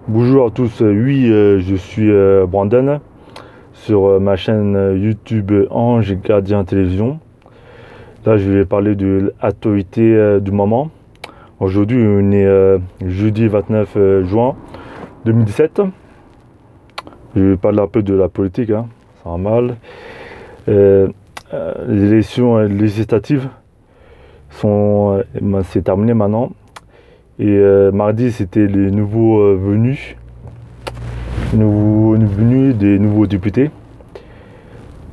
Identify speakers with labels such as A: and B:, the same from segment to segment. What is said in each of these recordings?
A: Bonjour à tous, oui, je suis Brandon sur ma chaîne YouTube Ange Gardien Télévision. Là, je vais parler de l'actualité du moment. Aujourd'hui, on est jeudi 29 juin 2017. Je vais parler un peu de la politique, hein, c'est normal. Euh, les élections législatives c'est terminé maintenant. Et mardi, c'était les nouveaux venus des nouveaux députés.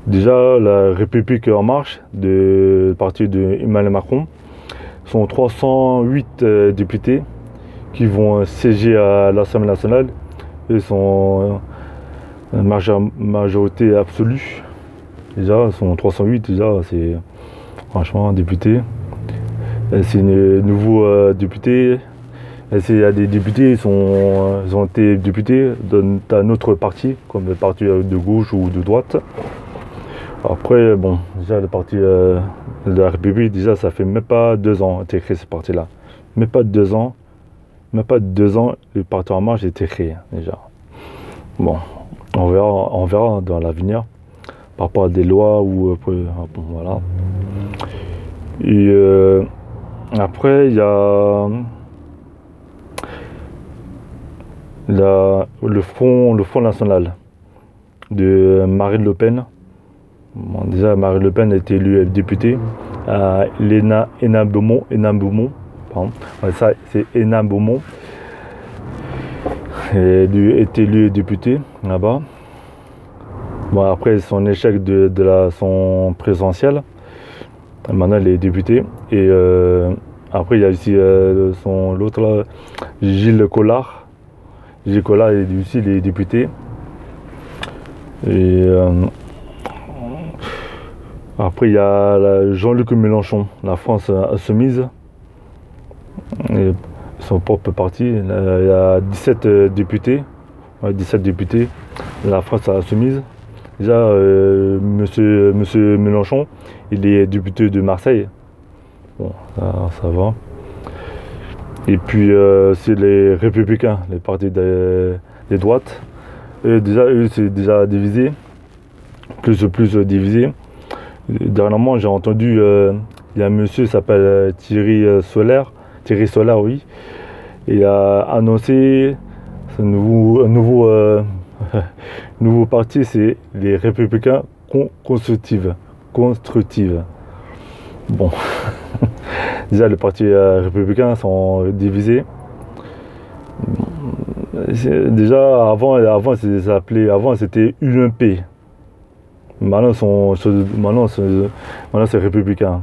A: Déjà, la République en marche, du parti de Emmanuel Macron, sont 308 députés qui vont siéger à l'Assemblée nationale. Ils sont majorité absolue. Déjà, ils sont 308, déjà, c'est franchement un député. C'est une nouveau député. Il y a des députés, ils ont été députés d'un autre parti, comme le parti de gauche ou de droite. Après, bon, déjà le parti de la République, déjà ça fait même pas 2 ans a été créé ce parti-là. Même pas 2 ans, le parti En Marche a été créé déjà. Bon, on verra dans l'avenir par rapport à des lois ou bon, voilà. Et après, il y a le Front National de Marine Le Pen. Bon, déjà, Marine Le Pen a été élue députée à Hénin-Beaumont. Pardon. Ouais, ça, c'est Hénin-Beaumont. Elle a été élue députée là-bas. Bon, après son échec de son présidentiel, maintenant elle est députée. Et après, il y a aussi l'autre là, Gilles Collard. Gilles Collard est aussi les députés. Et après, il y a Jean-Luc Mélenchon, la France insoumise, et son propre parti. Il y a 17 députés, ouais, 17 députés, la France insoumise. Déjà, monsieur Mélenchon, il est député de Marseille. Bon, ça va. Et puis, c'est les Républicains, les partis des droites. Eux, c'est déjà divisé, plus divisé. Dernièrement, j'ai entendu, il y a un monsieur qui s'appelle Thierry Solaire, oui. Il a annoncé un nouveau nouveau parti, c'est les Républicains constructives. Bon, déjà les partis républicains sont divisés. Déjà avant c'était UMP. Maintenant c'est républicain.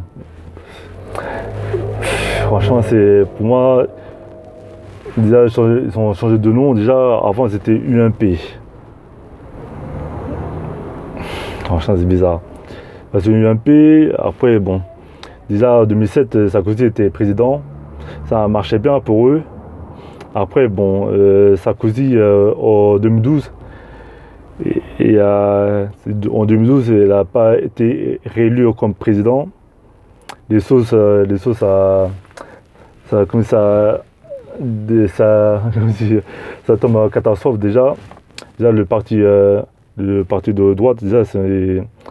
A: Franchement, c'est pour moi, déjà ils ont changé de nom. Déjà avant c'était UMP. Franchement, c'est bizarre. Parce que UMP, après bon, déjà en 2007 Sarkozy était président, ça marchait bien pour eux. Après bon, Sarkozy en 2012. En 2012, il n'a pas été réélu comme président. Les sauces, ça tombe en catastrophe déjà. Déjà le parti de droite, déjà,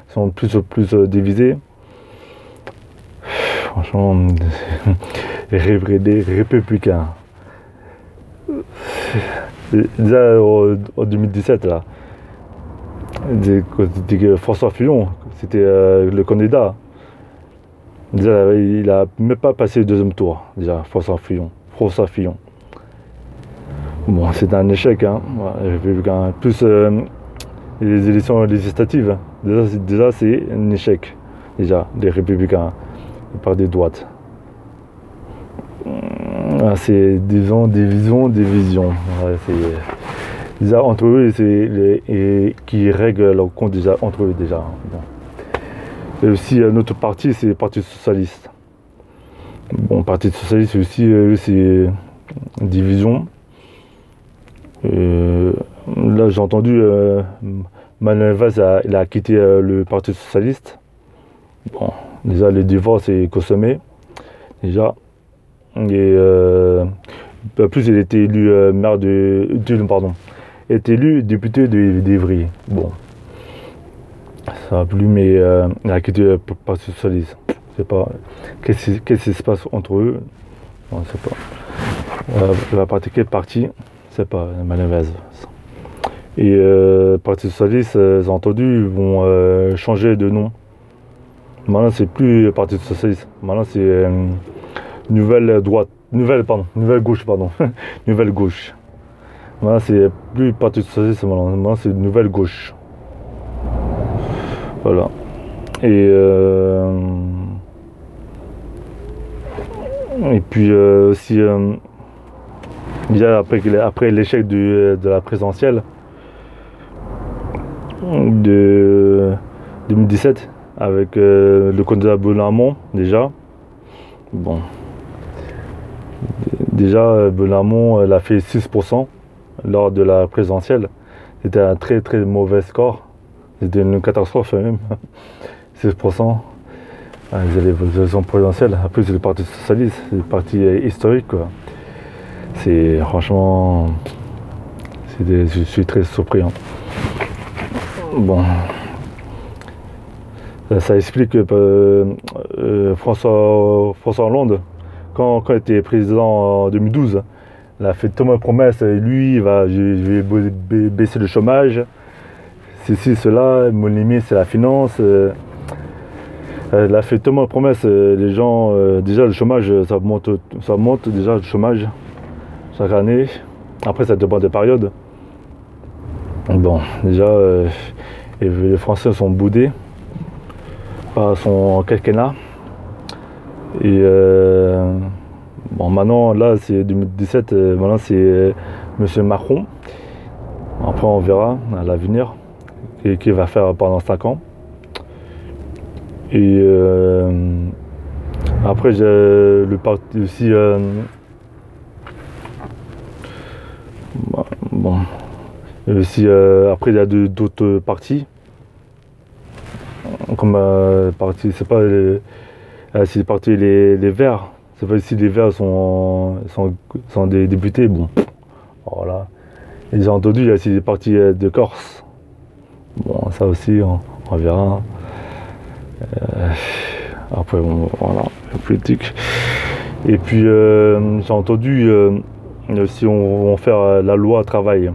A: sont plus divisés. Franchement, les républicains. Déjà en 2017 là. François Fillon, c'était le candidat. Déjà, il n'a même pas passé le deuxième tour. Déjà, François Fillon. Bon, c'est un échec, hein. Ouais, plus les élections législatives. Déjà, c'est un échec. Déjà, des républicains, par des droites. C'est division. Ouais, déjà entre eux, c'est qui règlent leur compte déjà entre eux déjà. Bon. Et aussi notre parti, c'est le Parti socialiste. Bon, le Parti socialiste aussi, c'est une division. Là, j'ai entendu Manuel Valls il a quitté le Parti socialiste. Bon, déjà le divorce est consommé déjà. Et plus il était élu maire pardon, il était élu député d'Ivry. Bon, ça a plu, mais il a quitté le Parti Socialiste. Je sais pas, qu'est-ce qui se passe entre eux, on ne sait pas. Il va pratiquer le parti, c'est pas Malavaz. Et Parti Socialiste, j'ai entendu, ils vont changer de nom. Maintenant, c'est plus Parti Socialiste. Maintenant, c'est Nouvelle Droite. Nouvelle Gauche, pardon. Nouvelle Gauche. Maintenant, c'est plus Parti Socialiste, maintenant c'est Nouvelle Gauche. Voilà. Et puis aussi, bien après l'échec de la présidentielle de 2017, avec le candidat Benoît déjà. Bon. Déjà, Benoît elle a fait 6% lors de la présidentielle. C'était un très très mauvais score. C'était une catastrophe même. 6%. Ils avaient l'élection présidentielle. Après, c'est le Parti Socialiste, c'est le parti historique, quoi. C'est franchement. Je suis très surpris. Hein. Bon. Ça explique que François Hollande, quand il était président en 2012, il a fait tellement de promesses. Lui, je vais baisser le chômage. Ceci, cela, mon limite, c'est la finance. Il a fait tellement de promesses. Les gens, déjà, le chômage, ça monte déjà le chômage chaque année. Après, ça dépend des périodes. Bon, déjà, les Français sont boudés par son quinquennat. Et bon, maintenant, là, c'est 2017, maintenant, c'est M. Macron. Après, on verra à l'avenir qu'il va faire pendant 5 ans. Et après, j'ai le parti aussi. Bon. Et aussi, après, il y a d'autres partis. Comme parti, c'est pas c'est les partis les Verts. C'est pas si les Verts sont des députés. Bon, voilà. Et j'ai entendu, il y a aussi des partis de Corse. Bon, ça aussi, on verra. Après, bon, voilà, la politique. Et puis, j'ai entendu si on va faire la loi travail.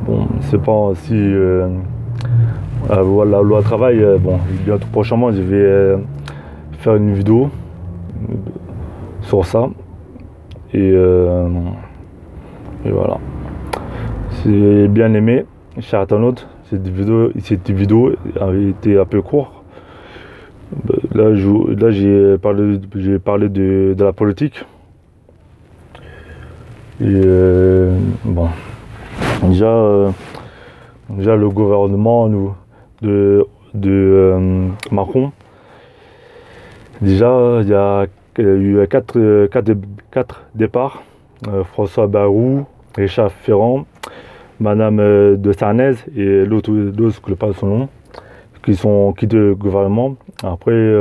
A: Bon, c'est pas si la loi travail. Bon, bientôt prochainement, je vais faire une vidéo sur ça. Et voilà. C'est bien aimé, cher internaute. Cette vidéo avait été un peu courte. Là, j'ai parlé de la politique. Et bon, déjà le gouvernement de Macron, déjà il y a eu 4 départs. François Bayrou, Richard Ferrand, Madame de Sarnez et l'autre, je ne connais pas son nom, qui sont quittés le gouvernement. Après,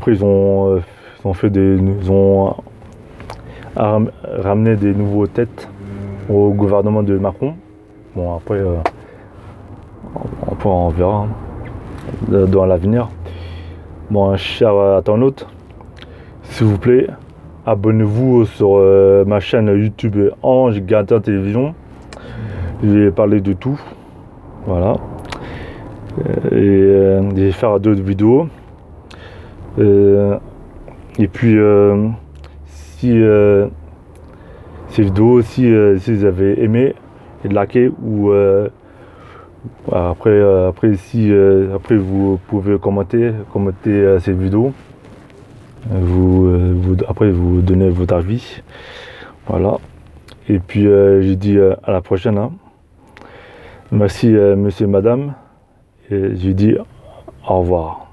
A: ils ont ramené des nouveaux têtes au gouvernement de Macron. Bon, après on verra dans l'avenir. Bon, cher internaute, s'il vous plaît, abonnez-vous sur ma chaîne YouTube Ange Gardien Télévision. Je vais parler de tout. Voilà. Et je vais faire d'autres vidéos. Et puis, si ces vidéos, si vous avez aimé, likez ou après vous pouvez commenter cette vidéo. Après vous donnez votre avis. Voilà. Et puis je dis à la prochaine. Hein. Merci monsieur et madame. Et je dis au revoir.